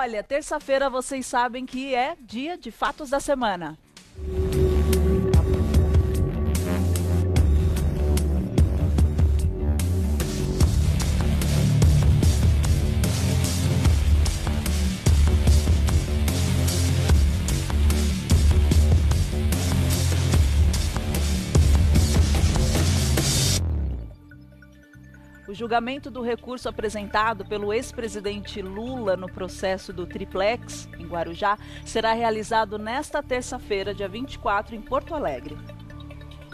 Olha, terça-feira vocês sabem que é dia de fatos da semana. O julgamento do recurso apresentado pelo ex-presidente Lula no processo do Triplex, em Guarujá, será realizado nesta terça-feira, dia 24, em Porto Alegre.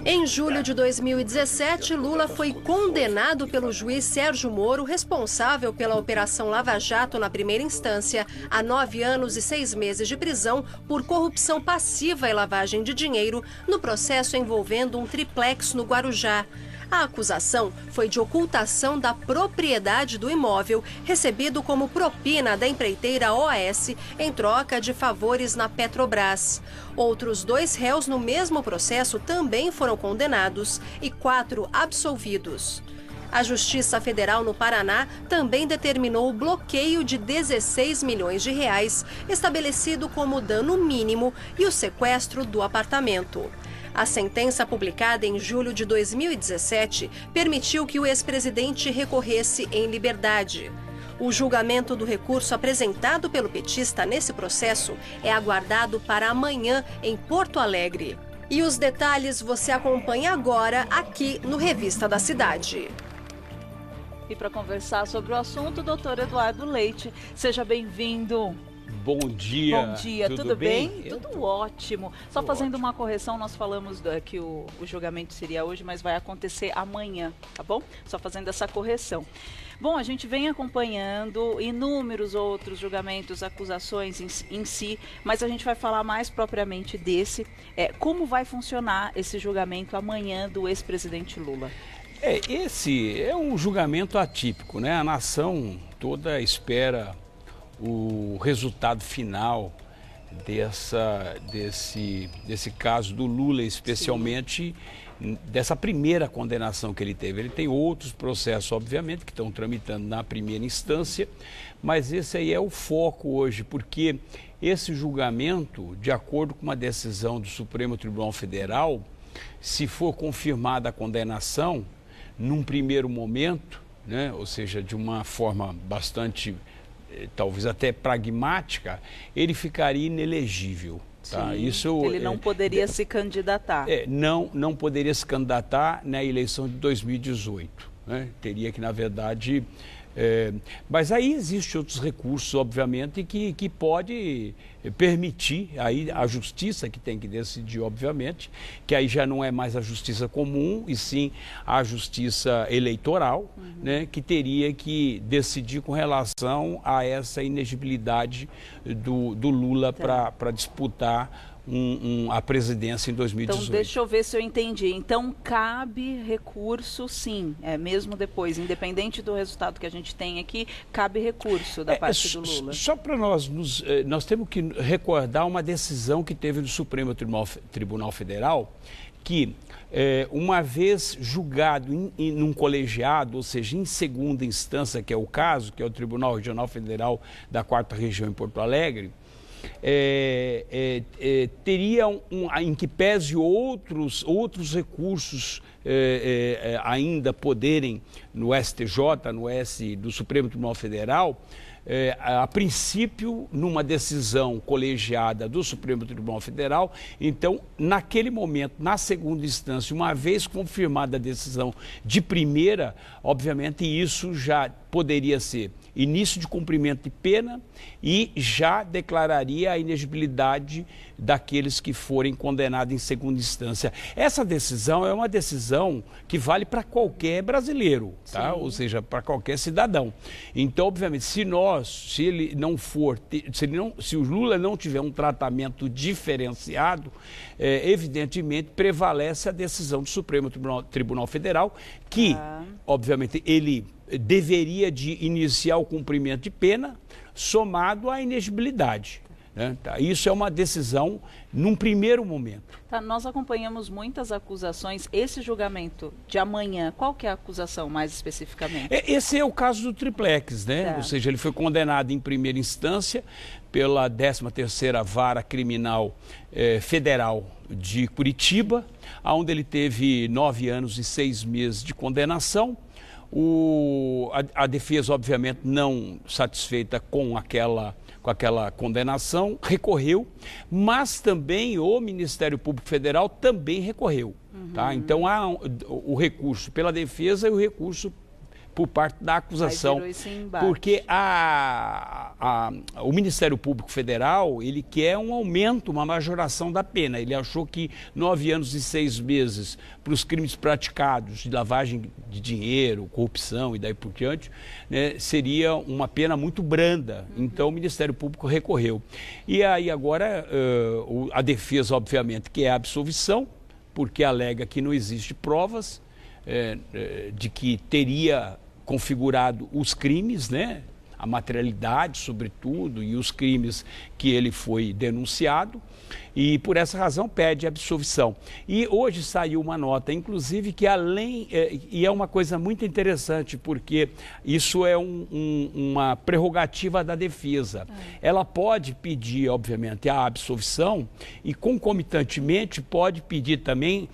Em julho de 2017, Lula foi condenado pelo juiz Sérgio Moro, responsável pela Operação Lava Jato na primeira instância, a 9 anos e 6 meses de prisão por corrupção passiva e lavagem de dinheiro no processo envolvendo um triplex no Guarujá. A acusação foi de ocultação da propriedade do imóvel recebido como propina da empreiteira OAS em troca de favores na Petrobras. Outros 2 réus no mesmo processo também foram condenados e 4 absolvidos. A Justiça Federal no Paraná também determinou o bloqueio de 16 milhões de reais, estabelecido como dano mínimo, e o sequestro do apartamento. A sentença publicada em julho de 2017 permitiu que o ex-presidente recorresse em liberdade. O julgamento do recurso apresentado pelo petista nesse processo é aguardado para amanhã em Porto Alegre. E os detalhes você acompanha agora aqui no Revista da Cidade. E para conversar sobre o assunto, doutor Eduardo Leite, seja bem-vindo. Bom dia. Bom dia, tudo bem? Eu Tudo ótimo. Só fazendo uma correção, nós falamos que o julgamento seria hoje, mas vai acontecer amanhã, tá bom? Só fazendo essa correção. Bom, a gente vem acompanhando inúmeros outros julgamentos, acusações em si, mas a gente vai falar mais propriamente desse. Como vai funcionar esse julgamento amanhã do ex-presidente Lula? Esse é um julgamento atípico, né? A nação toda espera o resultado final desse caso do Lula, especialmente dessa primeira condenação que ele teve. Ele tem outros processos, obviamente, que estão tramitando na primeira instância, mas esse aí é o foco hoje, porque esse julgamento, de acordo com uma decisão do Supremo Tribunal Federal, se for confirmada a condenação, num primeiro momento, né, ou seja, de uma forma bastante talvez até pragmática, ele ficaria inelegível. Tá? Isso, ele não poderia se candidatar. Não poderia se candidatar na eleição de 2018. Né? Teria que, na verdade... mas aí existem outros recursos, obviamente, que pode permitir, aí a justiça que tem que decidir, obviamente, que aí já não é mais a justiça comum, e sim a justiça eleitoral, né, que teria que decidir com relação a essa inegibilidade do Lula para disputar a presidência em 2018. Então, deixa eu ver se eu entendi. Então, cabe recurso, sim, mesmo depois, independente do resultado que a gente tem aqui, cabe recurso da parte do Lula. Só para nós temos que recordar uma decisão que teve no Supremo Tribunal Federal, que uma vez julgado num colegiado, ou seja, em segunda instância, que é o caso, que é o Tribunal Regional Federal da 4ª Região em Porto Alegre, teria em que pese outros recursos ainda poderem no STJ, do Supremo Tribunal Federal, a princípio, numa decisão colegiada do Supremo Tribunal Federal. Então, naquele momento, na segunda instância, uma vez confirmada a decisão de primeira, obviamente isso já poderia ser início de cumprimento de pena e já declararia a inegibilidade daqueles que forem condenados em segunda instância. Essa decisão é uma decisão que vale para qualquer brasileiro, tá? Ou seja, para qualquer cidadão. Então, obviamente, se o Lula não tiver um tratamento diferenciado, evidentemente prevalece a decisão do Supremo Tribunal Federal, que, obviamente, ele deveria de iniciar o cumprimento de pena somado à inegibilidade. né? Tá? Isso é uma decisão num primeiro momento. Tá, nós acompanhamos muitas acusações. Esse julgamento de amanhã, qual que é a acusação mais especificamente? Esse é o caso do triplex, né? Ou seja, ele foi condenado em primeira instância pela 13ª Vara Criminal Federal de Curitiba, onde ele teve 9 anos e 6 meses de condenação. A defesa, obviamente, não satisfeita com aquela condenação, recorreu, mas também o Ministério Público Federal também recorreu. Tá? Então, há o recurso pela defesa e o recurso por parte da acusação, porque o Ministério Público Federal, ele quer um aumento, uma majoração da pena. Ele achou que 9 anos e 6 meses para os crimes praticados de lavagem de dinheiro, corrupção e daí por diante, né, seria uma pena muito branda. Então o Ministério Público recorreu. E aí agora a defesa, obviamente, quer a absolvição, porque alega que não existe provas de que teria configurado os crimes, né? A materialidade, sobretudo, e os crimes que ele foi denunciado, e por essa razão pede absolvição. E hoje saiu uma nota, inclusive, que e é uma coisa muito interessante, porque isso é uma prerrogativa da defesa. Ela pode pedir, obviamente, a absolvição e, concomitantemente, pode pedir também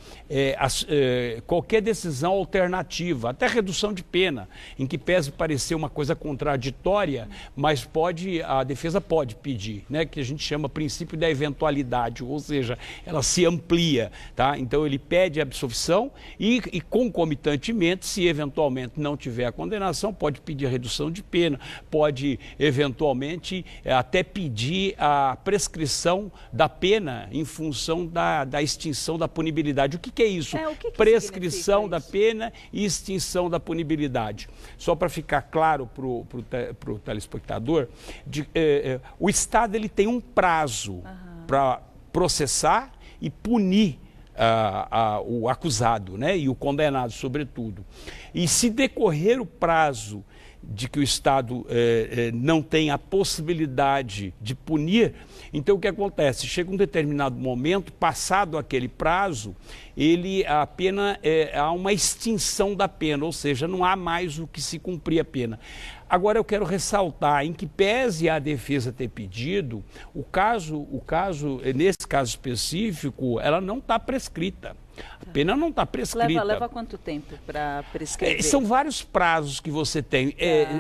qualquer decisão alternativa, até redução de pena, em que pese parecer uma coisa contraditória, mas a defesa pode pedir, né, que a gente chama princípio da eventualidade, ou seja, ela se amplia, tá? Então ele pede a absolvição e concomitantemente, se eventualmente não tiver a condenação, pode pedir a redução de pena, pode eventualmente até pedir a prescrição da pena em função da extinção da punibilidade. O que é isso? Prescrição da pena e extinção da punibilidade. Só para ficar claro para o telespectador, o Estado ele tem um prazo para processar e punir o acusado, né, e o condenado, sobretudo. E se decorrer o prazo de que o Estado não tem a possibilidade de punir, então o que acontece? Chega um determinado momento, passado aquele prazo, há uma extinção da pena, ou seja, não há mais o que se cumprir a pena. Agora eu quero ressaltar, em que pese a defesa ter pedido, nesse caso específico, ela não está prescrita. A pena não está prescrita. Leva quanto tempo para prescrever? São vários prazos que você tem.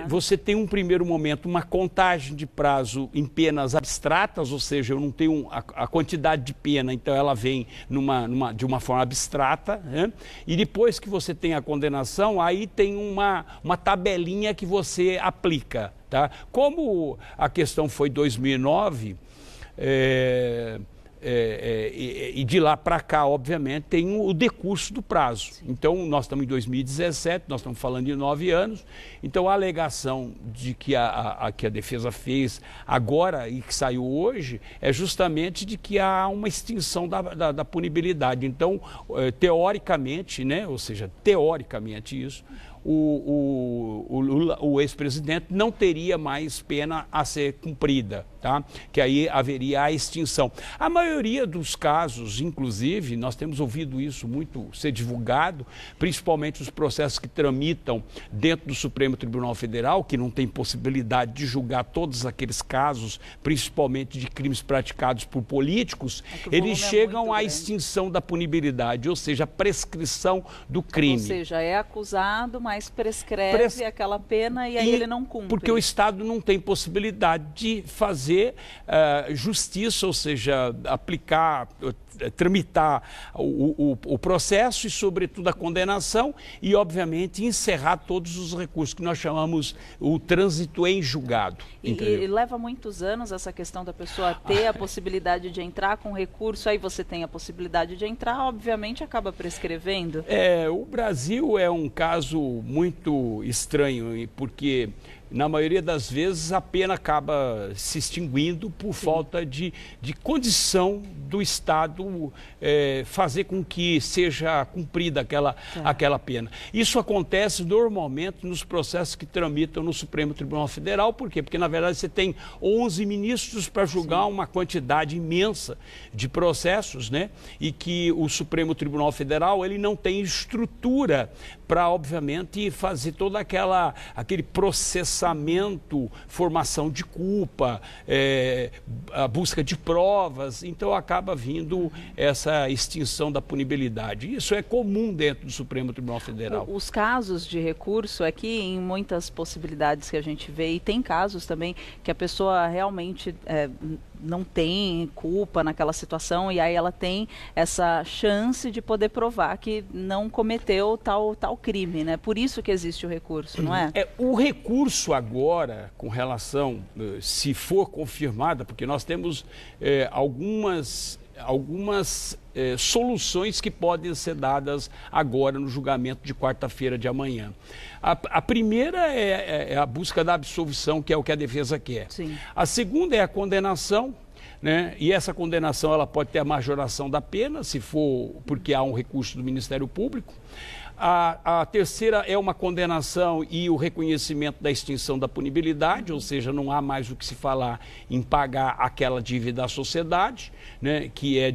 Você tem um primeiro momento, uma contagem de prazo em penas abstratas, ou seja, eu não tenho a quantidade de pena, então ela vem de uma forma abstrata, né? E depois que você tem a condenação, aí tem uma tabelinha que você aplica. Tá? Como a questão foi 2009... e de lá para cá, obviamente, tem o decurso do prazo. Sim. Então, nós estamos em 2017, nós estamos falando de 9 anos, então a alegação de que a defesa fez agora e que saiu hoje é justamente de que há uma extinção da punibilidade. Então, teoricamente, né, ou seja, teoricamente isso, o ex-presidente não teria mais pena a ser cumprida, tá? Que aí haveria a extinção. A maioria dos casos, inclusive, nós temos ouvido isso muito ser divulgado, principalmente os processos que tramitam dentro do Supremo Tribunal Federal, que não tem possibilidade de julgar todos aqueles casos, principalmente de crimes praticados por políticos, eles chegam à extinção da punibilidade, ou seja, a prescrição do crime. Ou seja, é acusado, mas prescreve aquela pena e aí ele não cumpre. Porque o Estado não tem possibilidade de fazer justiça, ou seja, tramitar o processo e, sobretudo, a condenação e, obviamente, encerrar todos os recursos que nós chamamos o trânsito em julgado. E leva muitos anos essa questão da pessoa ter a possibilidade de entrar com recurso, aí você tem a possibilidade de entrar, obviamente acaba prescrevendo. O Brasil é um caso muito estranho, porque na maioria das vezes, a pena acaba se extinguindo por falta de condição do Estado fazer com que seja cumprida aquela pena. Isso acontece normalmente nos processos que tramitam no Supremo Tribunal Federal. Por quê? Porque, na verdade, você tem 11 ministros para julgar uma quantidade imensa de processos, né? E que o Supremo Tribunal Federal ele não tem estrutura para, obviamente, fazer todo aquele processamento, formação de culpa, a busca de provas. Então acaba vindo essa extinção da punibilidade. Isso é comum dentro do Supremo Tribunal Federal. Os casos de recurso aqui, em muitas possibilidades que a gente vê, e tem casos também que a pessoa realmente não tem culpa naquela situação, e aí ela tem essa chance de poder provar que não cometeu tal crime, né? Por isso que existe o recurso, não é? O recurso agora, com relação, se for confirmada, porque nós temos algumas soluções que podem ser dadas agora no julgamento de quarta-feira de amanhã. A primeira é a busca da absolvição, que é o que a defesa quer. Sim. A segunda é a condenação, né? E essa condenação ela pode ter a majoração da pena, se for porque há um recurso do Ministério Público. A terceira é uma condenação e o reconhecimento da extinção da punibilidade, ou seja, não há mais o que se falar em pagar aquela dívida à sociedade, né, que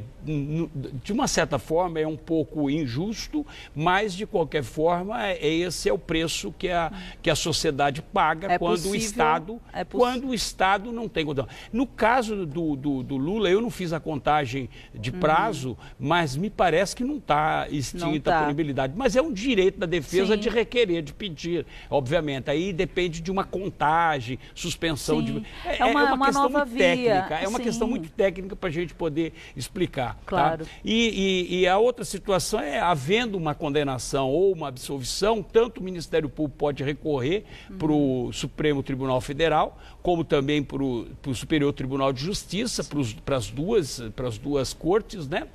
de uma certa forma, é um pouco injusto, mas, de qualquer forma, esse é o preço que a sociedade paga quando o Estado não tem condição. No caso do Lula, eu não fiz a contagem de prazo, mas me parece que não está extinta a punibilidade. Mas é um direito da defesa de requerer, de pedir, obviamente. Aí depende de uma contagem, suspensão de... É uma questão muito técnica. É uma Sim. questão muito técnica para a gente poder explicar. Claro. Tá? E a outra situação é, havendo uma condenação ou uma absolvição, tanto o Ministério Público pode recorrer para o Supremo Tribunal Federal, como também para o Superior Tribunal de Justiça, para as duas cortes, né?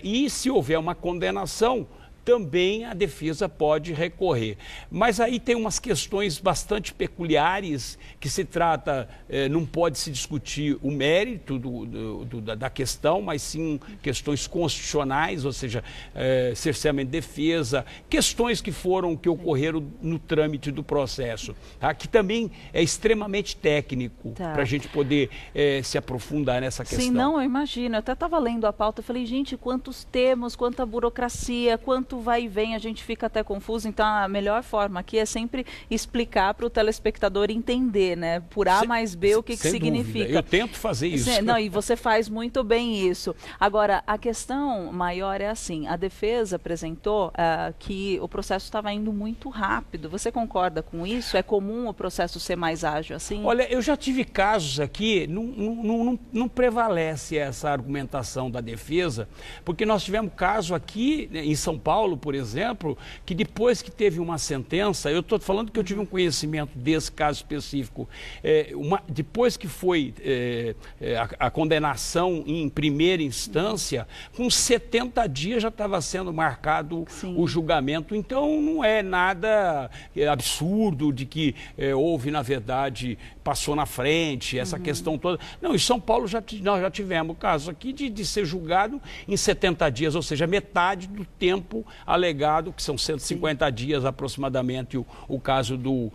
E se houver uma condenação, também a defesa pode recorrer. Mas aí tem umas questões bastante peculiares que se trata, não pode se discutir o mérito da questão, mas sim questões constitucionais, ou seja, cerceamento de defesa, questões que ocorreram no trâmite do processo, tá? Que também é extremamente técnico para a gente poder se aprofundar nessa questão. Sim, não, eu imagino. Eu até estava lendo a pauta e falei, gente, quantos termos, quanta burocracia, quanto vai e vem, a gente fica até confuso. Então a melhor forma aqui é sempre explicar para o telespectador entender, né? Por A mais B o que significa. Eu tento fazer isso. Não, e você faz muito bem isso. Agora, a questão maior é assim, a defesa apresentou que o processo estava indo muito rápido. Você concorda com isso? É comum o processo ser mais ágil assim? Olha, eu já tive casos aqui, não prevalece essa argumentação da defesa, porque nós tivemos caso aqui em São Paulo, por exemplo, que depois que teve uma sentença, eu estou falando que eu tive um conhecimento desse caso específico, depois que foi a condenação em primeira instância, com 70 dias já estava sendo marcado o julgamento. Então não é nada absurdo de que houve, na verdade, passou na frente, essa questão toda. Não, em São Paulo nós já tivemos caso aqui de ser julgado em 70 dias, ou seja, metade do tempo alegado, que são 150 dias aproximadamente, o caso do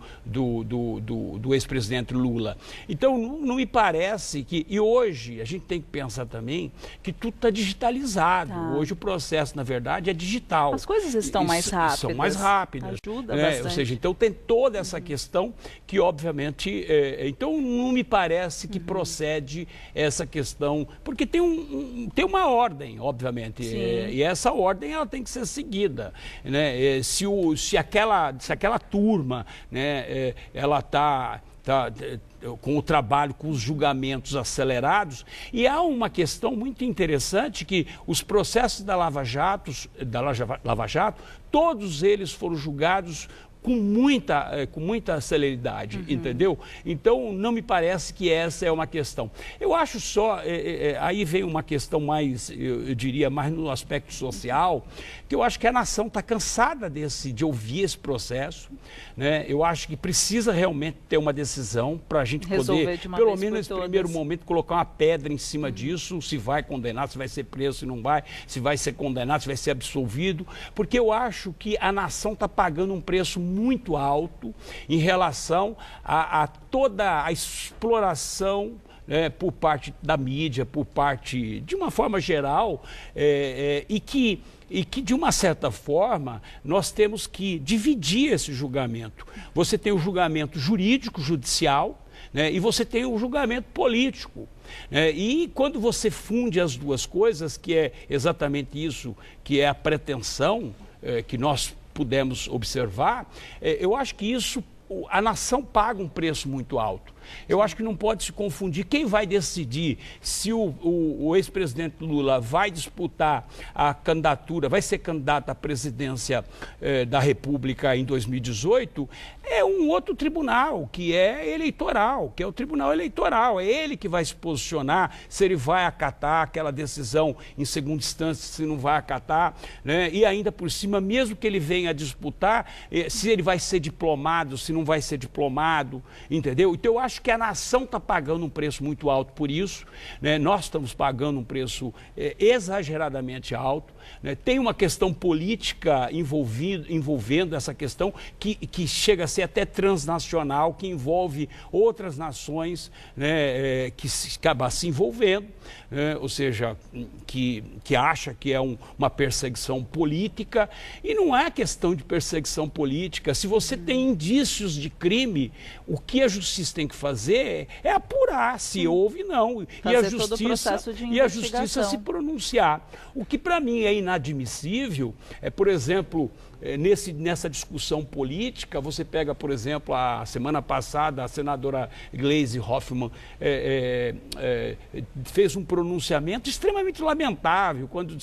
ex-presidente Lula. Então, não me parece que... E hoje, a gente tem que pensar também que tudo está digitalizado. Hoje o processo, na verdade, é digital. As coisas estão mais rápidas. São mais rápidas. Ajuda bastante. Ou seja, então tem toda essa questão que, obviamente... então, não me parece que procede essa questão, porque tem uma ordem, obviamente, e essa ordem ela tem que ser seguida, né? Se aquela turma, né, ela está com o trabalho, com os julgamentos acelerados, e há uma questão muito interessante que os processos da Lava Jato, todos eles foram julgados com muita celeridade, entendeu? Então, não me parece que essa é uma questão. Eu acho só, aí vem uma questão mais, eu diria, mais no aspecto social, que eu acho que a nação está cansada de ouvir esse processo, né? Eu acho que precisa realmente ter uma decisão para a gente poder, pelo menos nesse primeiro momento, colocar uma pedra em cima disso, se vai condenar, se vai ser preso, se não vai, se vai ser condenado, se vai ser absolvido, porque eu acho que a nação está pagando um preço muito alto em relação a toda a exploração por parte da mídia, por parte, de uma forma geral, e que, de uma certa forma, nós temos que dividir esse julgamento. Você tem o julgamento jurídico, judicial, né, e você tem o julgamento político. E quando você funde as duas coisas, que é exatamente isso, que é a pretensão que nós pudemos observar, eu acho que isso, a nação paga um preço muito alto. Eu acho que não pode se confundir. Quem vai decidir se o ex-presidente Lula vai disputar a candidatura, vai ser candidato à presidência da República em 2018, é um outro tribunal, que é eleitoral, que é o Tribunal Eleitoral. É ele que vai se posicionar se ele vai acatar aquela decisão em segunda instância, se não vai acatar, né? E ainda por cima, mesmo que ele venha a disputar, se ele vai ser diplomado, se não vai ser diplomado, entendeu? Então eu acho que a nação está pagando um preço muito alto por isso, né? Nós estamos pagando um preço exageradamente alto, né? Tem uma questão política envolvendo essa questão que chega a ser até transnacional, que envolve outras nações, né? Que acaba se envolvendo, né? Ou seja, que acha que é uma perseguição política, e não é questão de perseguição política. Se você tem indícios de crime, o que a justiça tem que fazer é apurar se houve ou não, e a justiça se pronunciar. O que para mim é inadmissível por exemplo, nessa discussão política, você pega, por exemplo, a semana passada, a senadora Gleisi Hoffmann fez um pronunciamento extremamente lamentável, quando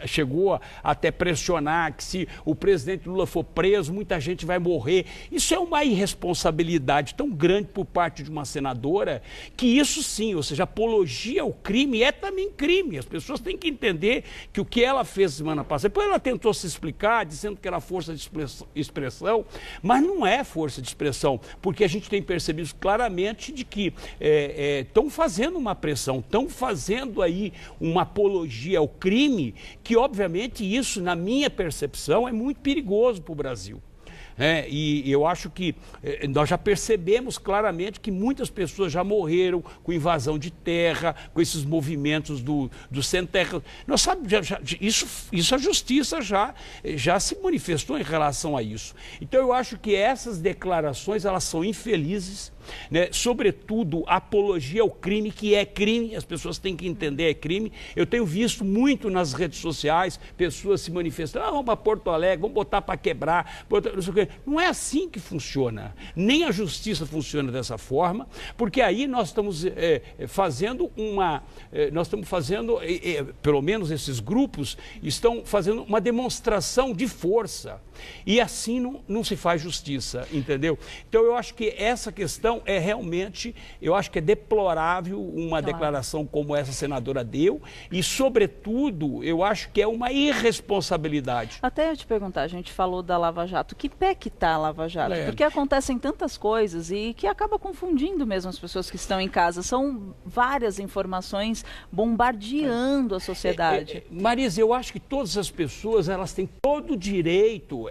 chegou a até pressionar que se o presidente Lula for preso, muita gente vai morrer. Isso é uma irresponsabilidade tão grande por parte de uma senadora, que isso sim, ou seja, apologia ao crime é também crime. As pessoas têm que entender que o que ela fez semana passada, depois ela tentou se explicar, dizendo que era força de expressão, mas não é força de expressão, porque a gente tem percebido claramente de que estão fazendo uma pressão, estão fazendo aí uma apologia ao crime, que obviamente isso, na minha percepção, é muito perigoso para o Brasil. E eu acho que nós já percebemos claramente que muitas pessoas já morreram com invasão de terra, com esses movimentos do sem terra. Nós sabemos, isso a justiça já se manifestou em relação a isso. Então eu acho que essas declarações, elas são infelizes, né? Sobretudo apologia ao crime, que é crime, as pessoas têm que entender, é crime. Eu tenho visto muito nas redes sociais pessoas se manifestando, vamos para Porto Alegre, vamos botar para quebrar, não sei o quê. Não é assim que funciona, nem a justiça funciona dessa forma, porque aí nós estamos pelo menos esses grupos estão fazendo uma demonstração de força, e assim não se faz justiça, entendeu? Então eu acho que essa questão realmente, eu acho que é deplorável uma declaração como essa senadora deu, e sobretudo eu acho que é uma irresponsabilidade. Até eu te perguntar, a gente falou da Lava Jato, que pé que está a Lava Jato? Porque acontecem tantas coisas e que acaba confundindo mesmo as pessoas que estão em casa. São várias informações bombardeando a sociedade. Marisa, eu acho que todas as pessoas, elas têm todo o direito,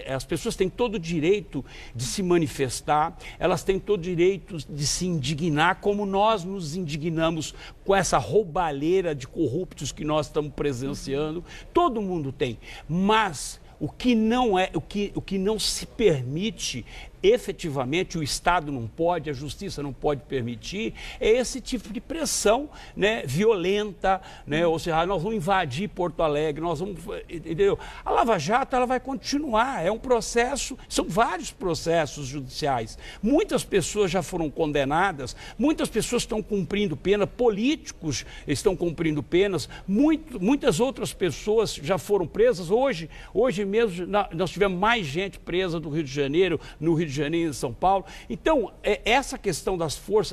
as pessoas têm todo o direito de se manifestar, elas têm todo o direito de se indignar, como nós nos indignamos com essa roubalheira de corruptos que nós estamos presenciando. Todo mundo tem, mas o que não se permite efetivamente o Estado não pode, a Justiça não pode permitir, é esse tipo de pressão, né, violenta, né, ou seja, nós vamos invadir Porto Alegre, nós vamos, entendeu? A Lava Jato, ela vai continuar, é um processo, são vários processos judiciais. Muitas pessoas já foram condenadas, muitas pessoas estão cumprindo pena, políticos estão cumprindo penas, muitas outras pessoas já foram presas. Hoje mesmo nós tivemos mais gente presa do Rio de Janeiro, no Rio de Janeiro e em São Paulo. Então, essa questão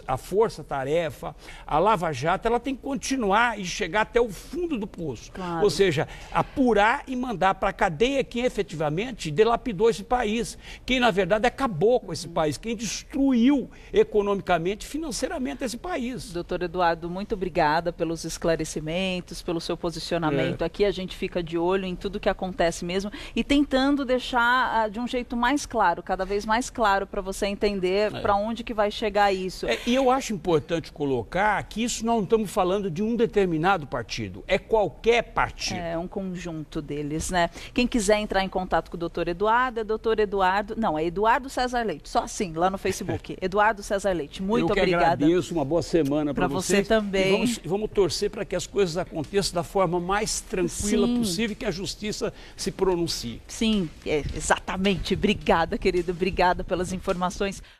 a força-tarefa, a Lava Jato, ela tem que continuar e chegar até o fundo do poço. Claro. Ou seja, apurar e mandar para a cadeia quem efetivamente dilapidou esse país, quem na verdade acabou com esse país, quem destruiu economicamente e financeiramente esse país. Doutor Eduardo, muito obrigada pelos esclarecimentos, pelo seu posicionamento aqui. A gente fica de olho em tudo que acontece mesmo e tentando deixar de um jeito mais claro, cada vez mais claro, para você entender para onde que vai chegar isso. E eu acho importante colocar que isso não estamos falando de um determinado partido, é qualquer partido. É um conjunto deles, né? Quem quiser entrar em contato com o doutor Eduardo, é Eduardo César Leite, só assim, lá no Facebook. Eduardo César Leite, muito obrigada. Eu que agradeço, uma boa semana para você também. E vamos torcer para que as coisas aconteçam da forma mais tranquila possível e que a justiça se pronuncie. Sim, exatamente. Obrigada, querido. Obrigada pelas informações.